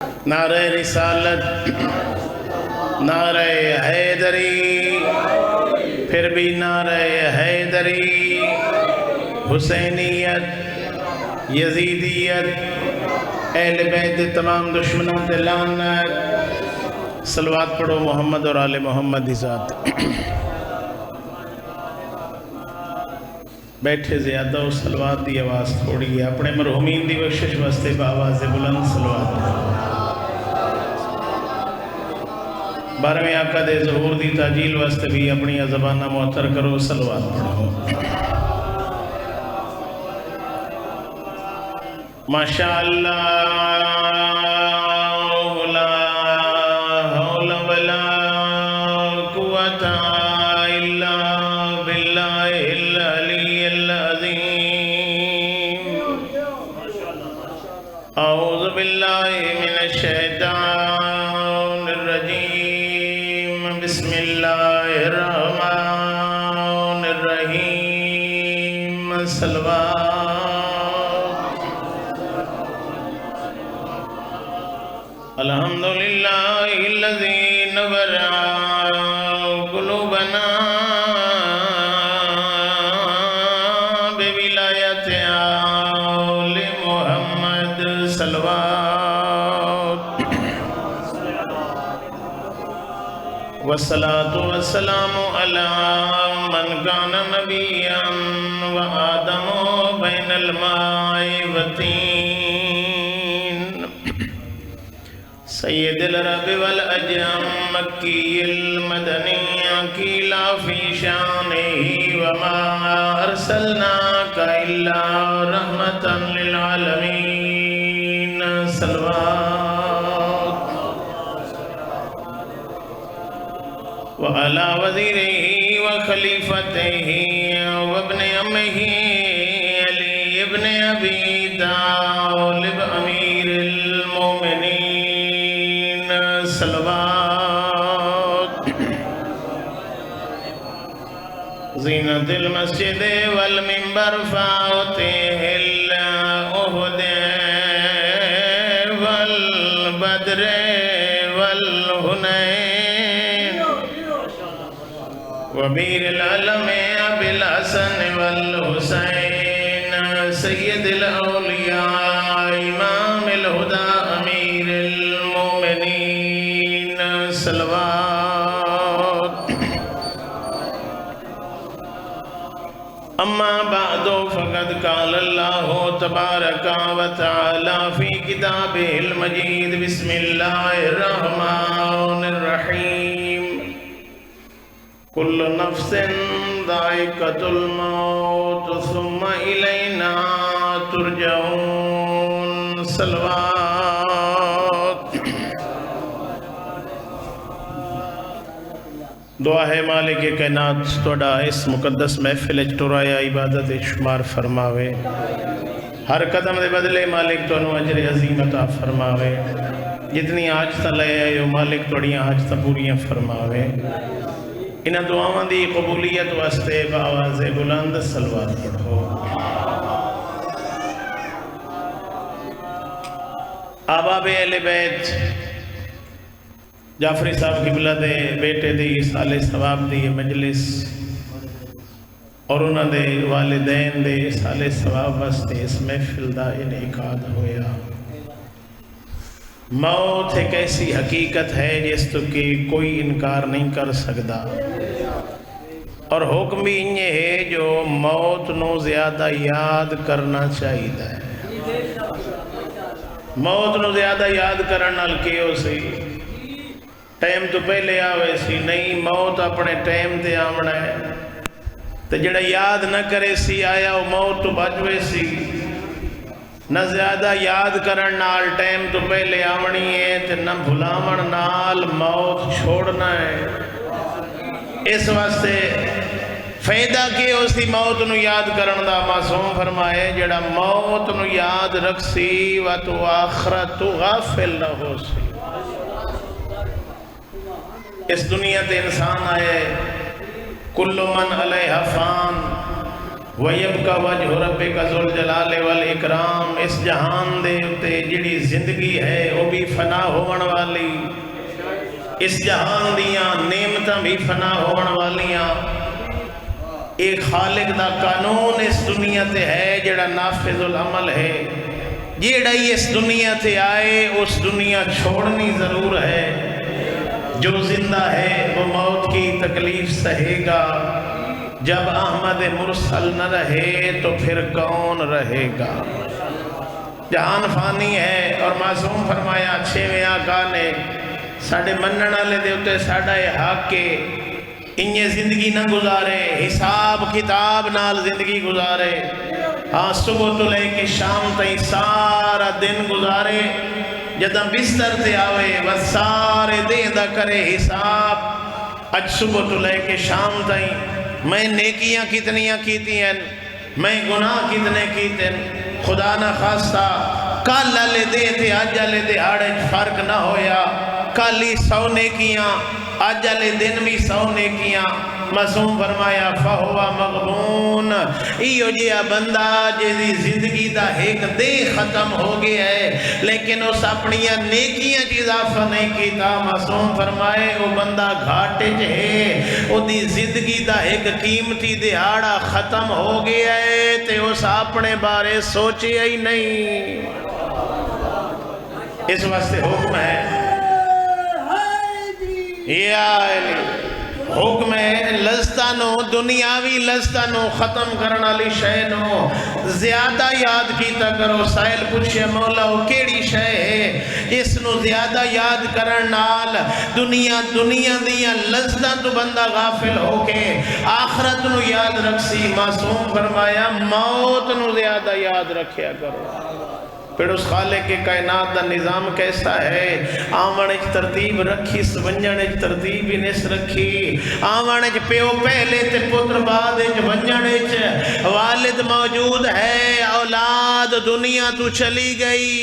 نعرہ رسالت، نعرہ حیدری، پھر بھی نعرہ حیدری، حسینیت، یزیدیت، اہل بیت تمام دشمنوں تے لعنت۔ صلوات پڑھو محمد اور آل محمد دی ذات۔ بیٹھے زیادہ ہو، صلوات دی آواز تھوڑی ہے، اپنے مرحومین دی بخشش واسطے بآواز بلند صلوات پڑھو۔ 12ویں آقا دے ظہور دی تاجیل واسطے بھی اپنی زبانہ معطر کرو، صلوات پڑھو۔ ماشاءاللہ لا حول ولا قوت الا باللہ العلی العظیم۔ اعوذ باللہ من الشیطان الرجیم، بسم اللہ الرحمن الرحیم۔ صلوات۔ الحمدللہ الذی نور قلوبنا بولایت آل محمد۔ صلوات۔ والصلاة والسلام علی من کان نبیا وآدم بین الماء والطین، سید العرب والعجم، مکی المدنی، قیلا فی شانہ وما ارسلناک الا رحمتا للعالمین۔ صلوات۔ وعلی وزیرہ وخلیفتہ وابن امہ علی ابن ابی طالب امیر المومنین۔ صلوات۔ زینت المسجد والمنبر فاتح العہد والبدر والحنین، وبیر العلم ابی الحسن والحسین، سید الاولیاء امام الہدی امیر المومنین۔ صلوات۔ اما بعد فقد قال اللہ تبارک و تعالی فی کتابہ المجید، بسم اللہ الرحمن الرحیم، کل نفس ذائقۃ الموت ثم الینا ترجعون۔ صلوات۔ دعا ہے مالک کائنات توڑا اس مقدس محفل ٹرایا عبادت شمار فرماوے، ہر قدم دے بدلے مالک تو انو اجر عظیم عطا فرماوے، جتنی آجتا لے آئے مالک توڑیاں آجتا پوریاں فرماوے۔ انہاں دعاواں دی قبولیت واسطے بآواز بلند صلوات پڑھو۔ احباب اہل بیت، جعفری صاحب قبلہ دے بیٹے دی سال ثواب دی مجلس اور انہاں دے والدین دے سال ثواب واسطے اس محفل دا انعقاد ہویا۔ موت ایک ایسی حقیقت ہے جس تو کہ کوئی انکار نہیں کر سکتا، اور حکم بھی یہ ہے جو موت نو زیادہ یاد کرنا چاہیے۔ موت نو زیادہ یاد کرنا کیوں سی؟ ٹائم تو پہلے آوے سی نہیں، موت اپنے ٹائم تے آمنا ہے، تو جڑا یاد نہ کرے سی آیا وہ موت تو بچوے سی، نہ زیادہ یاد کرن نال ٹائم تو پہلے آمنی ہے، تے نہ بھلامن نال موت چھوڑنا ہے۔ اس واسطے فائدہ کی اسی موت نو یاد کرن دا معصوم فرمائے، جڑا موت نو یاد رکھ سی و تو آخرت غافل نہ ہو سی۔ اس دنیا تے انسان آئے، کل من علیہ فان، وَيَبْقَى وَجْهُ رَبِّكَ ذُو الْجَلَالِ وَالْإِكْرَامِ۔ اس جہان دے اُتے جڑی زندگی ہے وہ بھی فنا ہون والی، اس جہان دیاں نعمتاں بھی فنا ہون والیاں۔ ایک خالق دا قانون اس دنیا تے ہے جڑا نافذ العمل ہے، جڑا ہی اس دنیا تے آئے اس دنیا چھوڑنی ضرور ہے۔ جو زندہ ہے وہ موت کی تکلیف سہے گا، جب احمد مرسل نہ رہے تو پھر کون رہے گا۔ جہان فانی ہے اور معصوم فرمایا چھویں آقا نے ساڑھے منن والے دے اُتے ساڑھا حق کے انہیں زندگی نہ گزارے، حساب کتاب نال زندگی گزارے، ہاں صبح تو لے کے شام تائیں سارا دن گزارے، جدہ بستر تے آوے وہ سارے دن دا کرے حساب۔ اج صبح تو لے کے شام تائیں میں نیکیاں کتنیاں کیتی ہیں، میں گناہ کتنے کیتے ہیں، خدا نہ خواستہ کل والے دے تے اج والے دہاڑے فرق نہ ہویا، کل ہی 100 نیکیاں آج والے دن بھی 100 نیکیاں۔ معصوم فرمایا فہوا مغبون، ایو جیا بندہ جیدی زندگی دا ایک دے ختم ہو گیا ہے لیکن اس اپنیاں نیکیاں کی اضافہ نہیں کیتا۔ معصوم فرمائے وہ بندہ گھاٹے ہے، وہ دی زندگی دا ایک قیمتی دہاڑا ختم ہو گیا ہے تے اس اپنے بارے سوچے ہی نہیں۔ اس واسطے حکم ہے یا علی، حکم ہے لذتانو دنیاوی لذتانو ختم کرنا لی شہنو زیادہ یاد کیتا کرو۔ سائل پوچھے مولا وہ کیڑی شے ہے جس نو زیادہ یاد کرن نال دنیا دیاں لذتاں تو بندہ غافل ہو کے آخرت نو یاد رکھسی۔ معصوم فرمایا موت نو زیادہ یاد رکھیا کرو۔ پھر اس خالق کے کائنات دا نظام کیسا ہے، آمنج ترتیب رکھی سونجنج ترتیب انس رکھی، آمنج پیو پہلے تے پتر بعد ونجنج، والد موجود ہے اولاد دنیا تو چلی گئی۔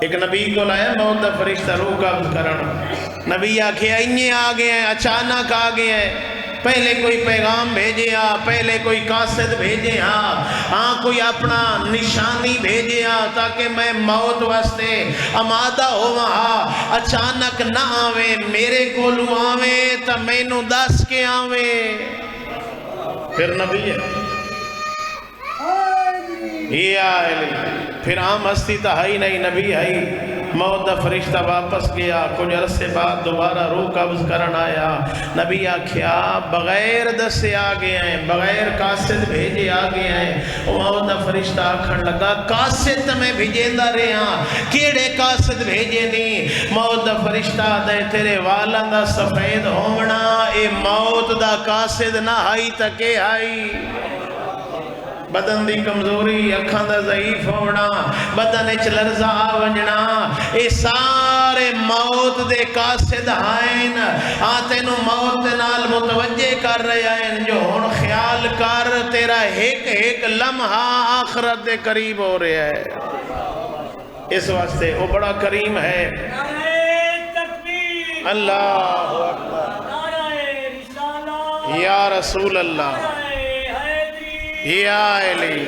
ایک نبی کو لایا موت دا فرشتہ روح قبض کرن، نبی آکھیا انہیں آگئے ہیں، اچانک آگئے ہیں، پہلے کوئی پیغام بھیجے ہاں، پہلے کوئی قاصد بھیجے ہاں کوئی اپنا نشانی بھیجے ہاں تاکہ میں موت واسطے آمادہ ہو وہاں، اچانک نہ آوے میرے کولو آوے تا میں نو دس کے آوے۔ پھر نبی ہے یا علی، پھر عام ہستی تا ہائی نہیں، نبی ہائی۔ موت دا فرشتہ واپس گیا، کچھ عرصے بعد دوبارہ روح قبض کرن آیا، نبی آکھیا بغیر دسے آگئے ہیں، بغیر قاصد بھیجے آگئے ہیں۔ موت دا فرشتہ آکھن لگا قاصد تمہیں بھیجیندہ رہے ہاں، کیڑے قاصد بھیجے نہیں؟ موت دا فرشتہ دے تیرے والاں دا سفید ہونا، اے موت دا قاصد نہ آئی تکے آئی۔ بدن دی کمزوری، اکھاں دا ضعیف ہونا، بدن اچ لرزہ ونجنا، اے سارے موت دے قاصد آئین، تینوں موت دے نال متوجہ کر رہے آئین جو ہون خیال کر تیرا ایک لمحہ آخرت دے قریب ہو رہے ہے۔ اس واسطے وہ بڑا کریم ہے۔ اللہ اکبر، یا رسول اللہ، یا علی۔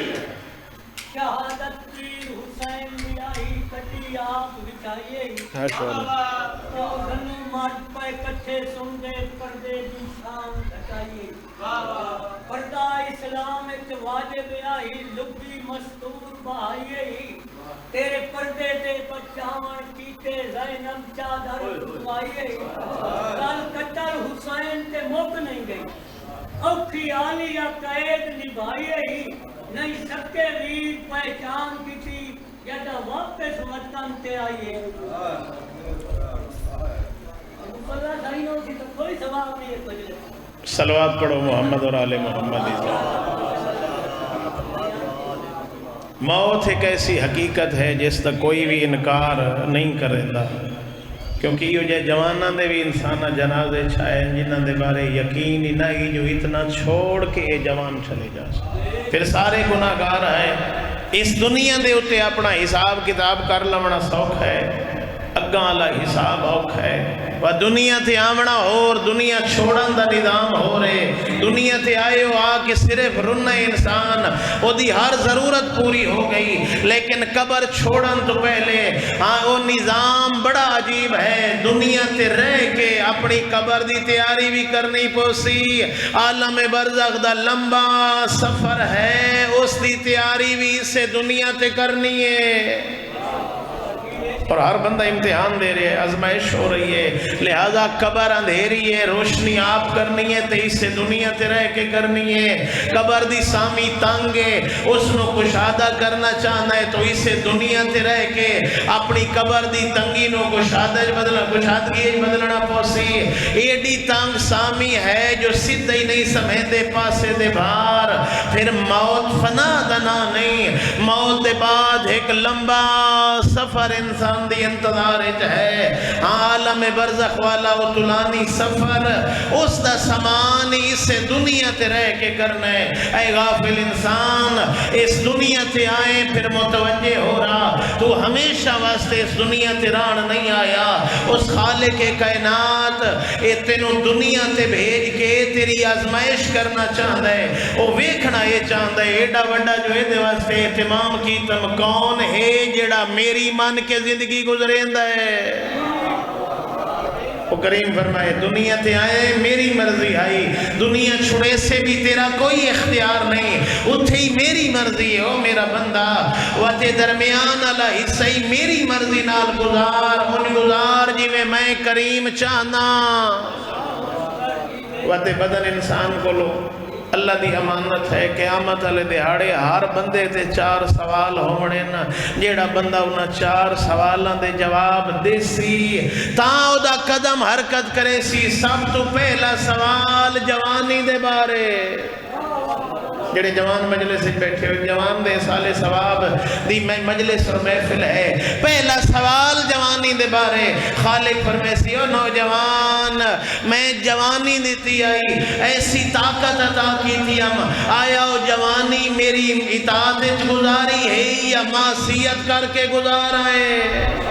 شہادت کی حسین ملائی کٹی آپ بچائیے، گھنو مرد پہ کٹھے سندے پردے دی شام کٹائیے، پردہ اسلام ایک واجب آئی لبی مستور بہائیے، تیرے پردے دے بچاون کیتے زینب چادر اٹھوائیے، کل قتل حسین تے مک نہیں گئی، اوکھی آلیہ قید نبھائیے ہی، نہیں سکے ویر پہچان کی تھی یا واپس وطن تے آئیے۔ اللہ دائنوں کی تو کوئی ثواب نہیں ہے کچھ۔ صلوات پڑھو محمد اور آل محمد۔ موت ایک ایسی حقیقت ہے جس کا کوئی بھی انکار نہیں کرتا، کیونکہ یہ جو جوانہ دے بھی انسانہ جنازے چھائے جنہ دے بارے یقین ہی نہیں جو اتنا چھوڑ کے یہ جوان چلے جا سکتے، پھر سارے گناہگار ہیں۔ اس دنیا دے اتے اپنا حساب کتاب کر لونا سوکھ ہے، اگاں والا حساب اوکھا ہے وہ دنیا تے آمنا اور دنیا چھوڑن دا نظام ہو رہے دنیا تے آئے ہو آ کے صرف رنہ انسان وہ دی ہر ضرورت پوری ہو گئی لیکن قبر چھوڑن تو پہلے وہ نظام بڑا عجیب ہے دنیا تے رہ کے اپنی قبر دی تیاری بھی کرنی پوسی عالم برزخ دا لمبا سفر ہے اس دی تیاری بھی اسے دنیا تے کرنی ہے اور ہر بندہ امتحان دے رہے ہے آزمائش ہو رہی ہے لہذا قبر اندھیری ہے روشنی آپ کرنی ہے تو اس سے دنیا تے رہ کے کرنی ہے قبر دی سامی تنگ ہے اس نو کشادہ کرنا چاہنا ہے تو اس سے دنیا تے رہ کے اپنی قبر دی تنگی نو کشادگی بدلنا پوسی ایڈی تنگ سامی ہے جو سدھ ہی نہیں سمجھتے پاسے دے بھار پھر موت فنا دنا نہیں موت دے بعد ایک لمبا سفر انسان دی انتظار ہے عالم برزخ والا و طولانی سفر اس دا سامان اس دنیا تے رہ کے کرنا ہے اے غافل انسان اس دنیا تے آئے پھر متوجہ ہو رہا تو ہمیشہ واسطے اس دنیا تے ران نہیں آیا اس خالق کائنات تینوں دنیا تے بھیج کے تیری آزمائش کرنا چاہتا ہے وہ ویکھنا یہ چاہتا ہے ایڈا وڈا جو ہے واسطے اہتمام کی تم کون ہے جڑا میری من کے زندگی گزریندا ہے وہ کریم فرمائے دنیا تے آئے میری مرضی آئی دنیا چھڑے سے بھی تیرا کوئی اختیار نہیں اتھے ہی میری مرضی ہے او میرا بندہ وتے درمیان والا حصہ ہی میری مرضی نال گزار جی میں کریم چاہنا وتے بدن انسان کو لو اللہ دی امانت ہے قیامت والے دہاڑے ہر بندے تے 4 سوال ہونے نا جیڑا بندہ انہاں 4 سوالاں دے جواب دے سی تاں او دا قدم حرکت کرے سی سب تو پہلا سوال جوانی دے بارے جڑے جوان مجلس سے بیٹھے ہوئے جوان دے سالے ثواب دی مجلس اور محفل ہے پہلا سوال جوانی دے بارے خالق فرمیسی او نوجوان میں جوانی دیتی آئی ایسی طاقت عطا کی تھی ہم آیا او جوانی میری اطاعت گزاری ہے یا معصیت کر کے گزارا ہے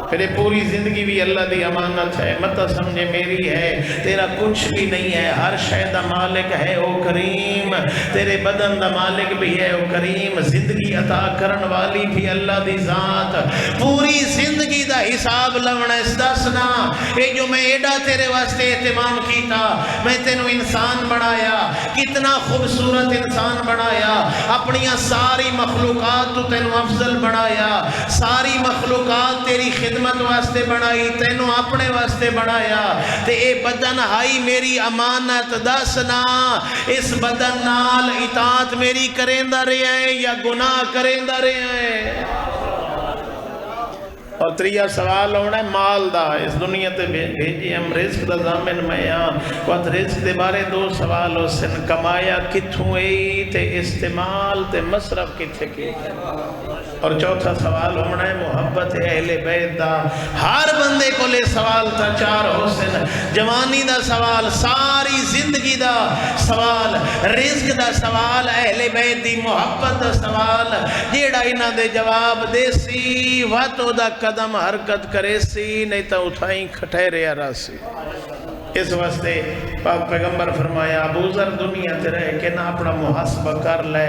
پھر پوری زندگی بھی اللہ دی امانت ہے مت سمجھے میری ہے تیرا کچھ بھی نہیں ہے ہر شے دا مالک ہے او کریم تیرے بدن دا مالک بھی ہے او کریم زندگی عطا کرن والی بھی اللہ دی ذات پوری زندگی دا حساب لونا اس دسنا اے جو میں ایڈا تیرے واسطے اہتمام کیتا میں تینوں انسان بنایا کتنا خوبصورت انسان بنایا اپنیاں ساری مخلوقات تو تینوں افضل بنایا ساری مخلوقات تیری خدمت واسطے بنائی تینوں اپنے واسطے بنایا تے اے بدن ہائی میری امانت دسنا اس بدن نال اطاعت میری کریندہ رہے ہیں یا گناہ کریندہ رہے ہیں اور تریہ سوال ہونا ہے مال دا اس دنیا تے بھیجی ہم رزق دا ضامن میں وقت رزق دے بارے 2 سوال ہو سن کمایا کتھوں اے تے استعمال تے مصرف کتھے کی اور چوتھا سوال ہونا ہے محبت اہل بیت دا ہر بندے کو لے سوال تا 4 ہو سن جوانی دا سوال ساری زندگی دا سوال رزق دا سوال اہل بیت دی محبت دا سوال جیڑا انہاں دے جواب دے سی واتو دا قدم حرکت کرے سی نہیں تا اٹھائیں کھٹے رہا رہا سی اس واسطے پاک پیغمبر فرمایا ابو ذر دنیا تے رہ کے نہ اپنا محاسبہ کر لے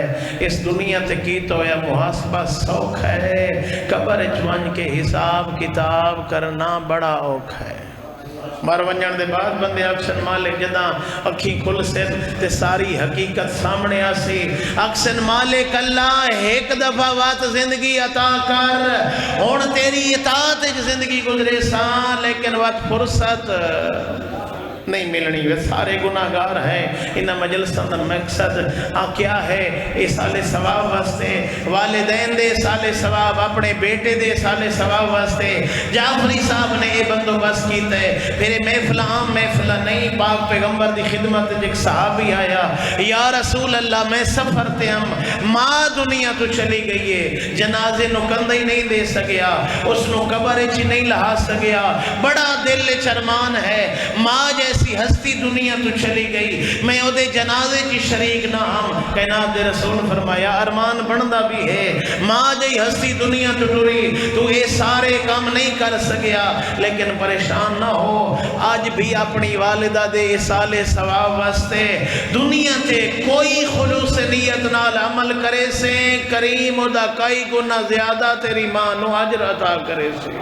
اس دنیا تے کی تو یا محاسبہ سوکھ ہے قبر جوان کے حساب کتاب کرنا بڑا اوکھ ہے مر ونجن دے بعد بندے اکشن مالک جداں اکھی کھل سے تے ساری حقیقت سامنے آسی اکشن مالک اللہ ایک دفعہ وات زندگی عطا کر اور تیری اطاعت زندگی گزرے سا لیکن وقت فرصت نہیں ملنی وہ سارے گناہگار ہیں انہا مجلسہ دا مقصد کیا ہے اس سال ثواب واسطے والدین دے سال ثواب اپنے بیٹے دے سال ثواب واسطے جعفری صاحب نے یہ بندوبست کیتا ہے پھر محفل عام محفل نہیں پاک پیغمبر دی خدمت ایک صحابی آیا یا رسول اللہ میں سفر تے ہم ماں دنیا تو چلی گئی ہے جنازے نو کندہ ہی نہیں دے سکیا اس نو قبر چی نہیں لہا سکیا بڑا دل چرمان ہے ماں جیسے ایسی ہستی دنیا تو چلی گئی میں او دے جنازے چ شریک نہ ہوں کائنات دے رسول فرمایا ارمان بندا بھی ہے ماں جی ہستی دنیا تو ٹری تو یہ سارے کام نہیں کر سکیا لیکن پریشان نہ ہو آج بھی اپنی والدہ دے اصال ثواب واسطے دنیا تے کوئی خلوص نیت نال عمل کرے سے کریم دا کئی گنا زیادہ تیری ماں نو اجر عطا کرے سے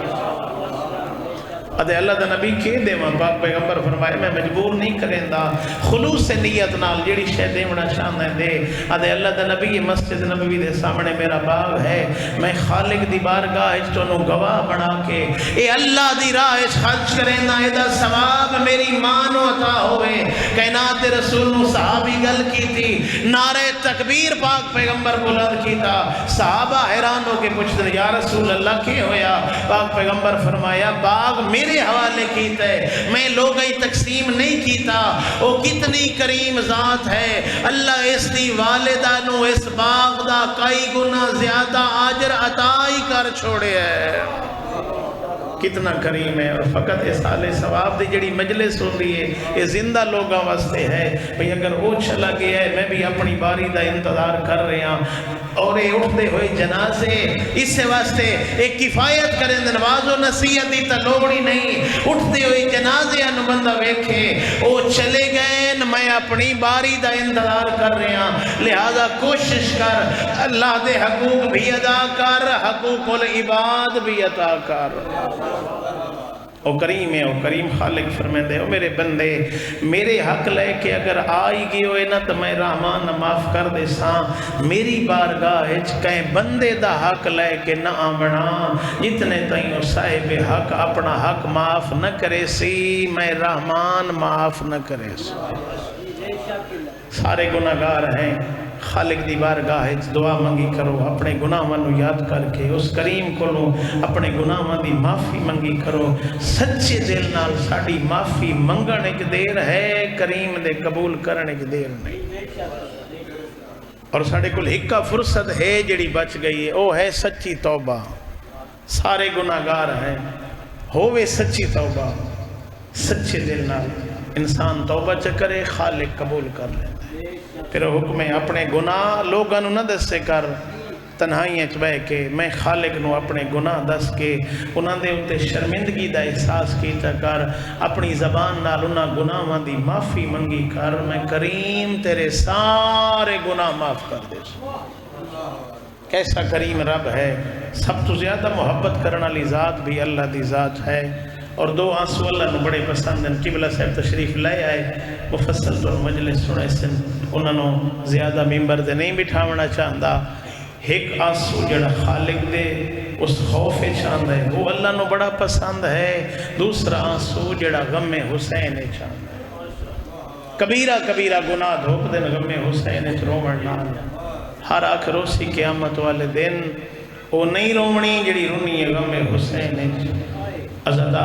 ادھے اللہ دا نبی کہہ دے ماں پاک پیغمبر فرمائے میں مجبور نہیں کریں دا خلوص نیت نال جڑی شے دیونا چاہنا ہے دے ادھے اللہ دا نبی مسجد نبوی دے سامنے میرا باغ ہے میں خالق دی بارگاہ اچ تونوں گواہ بنا کے اے اللہ دی راہ اچ خرچ کریں دا اے دا ثواب میری ماں نو عطا ہوئے کائنات دے رسول نو صحابی گل کی تھی نعرہ تکبیر پاک پیغمبر بلند کیتا صحابہ حیران ہو کے پوچھتے یا رسول اللہ کیا ہویا پاک پیغمبر فرمایا باغ میرے حوالے کیتا ہے میں لوگیں تقسیم نہیں کیتا وہ کتنی کریم ذات ہے اللہ اس دی والدہ نو اس باغ دا کئی گنا زیادہ آجر عطا ہی کر چھوڑے ہے کتنا کریم ہے اور فقط اس سالے ثواب دی جڑی مجلس ہو رہی ہے یہ زندہ لوگاں واسطے ہے بھئی اگر وہ چلا گیا ہے میں بھی اپنی باری دا انتظار کر رہا ہوں اور یہ اٹھتے ہوئے جنازے اس سے واسطے ایک کفایت کریں نواز و نصیحت دی تا لوڑی نہیں اٹھتے ہوئے جنازے انو بندہ ویکھے وہ چلے گئے میں اپنی باری دا انتظار کر رہا ہوں لہذا کوشش کر اللہ دے حقوق بھی ادا کر حقوق العباد بھی عطا کر او کریم ہے او کریم خالق فرمیندے او میرے بندے میرے حق لے کے اگر آئی گئی ہوئے نا تو میں رحمان معاف کر دے ساں میری بارگاہ اچ کہیں بندے دا حق لے کے نہ آمنا جتنے تائیں صاحب حق اپنا حق معاف نہ کرے سی میں رحمان معاف نہ کرے سی سارے گناہگار ہیں خالق دی بارگاہ دعا منگی کرو اپنے گناہاں نو یاد کر کے اس کریم کو لو اپنے گناہاں دی معافی منگی کرو سچے دل نال ساڑی معافی منگنے کی دیر ہے کریم دے قبول کرنے کی دیر نہیں اور ساڑے کل ہکا فرصت ہے جڑی بچ گئی ہے وہ ہے سچی توبہ سارے گناہگار ہیں ہووے سچی توبہ سچے دل نال انسان توبہ چکرے خالق قبول کر لیتا پھر حکم اپنے گناہ لوگاں نو نہ دسے کر تنہائیاں چ بہ کے میں خالق نو اپنے گناہ دس کے انہاں دے اُتے شرمندگی دا احساس کیتا کر اپنی زبان نال انہاں گناہاں دی معافی منگی کر میں کریم تیرے سارے گناہ معاف کر دے کیسا کریم رب ہے سب تو زیادہ محبت کرنا لی ذات بھی اللہ دی ذات ہے اور دو آنسو اللہ نے بڑے پسند ہیں قبلہ صاحب تشریف لے آئے مفصل طور مجلس سنے سن انہوں نے زیادہ ممبر دے نہیں بٹھاونا چاہتا ایک آنسو جڑا خالق دے اس خوف چاہتا ہے وہ اللہ نے بڑا پسند ہے دوسرا آنسو جڑا غم حسین چاہتا ہے کبیرہ کبیرہ گناہ دھوپ دن غم حسین رومن نال ہر آنکھ روسی قیامت والے دن وہ نہیں رومنی جڑی رونی ہے غم حسین ازادہ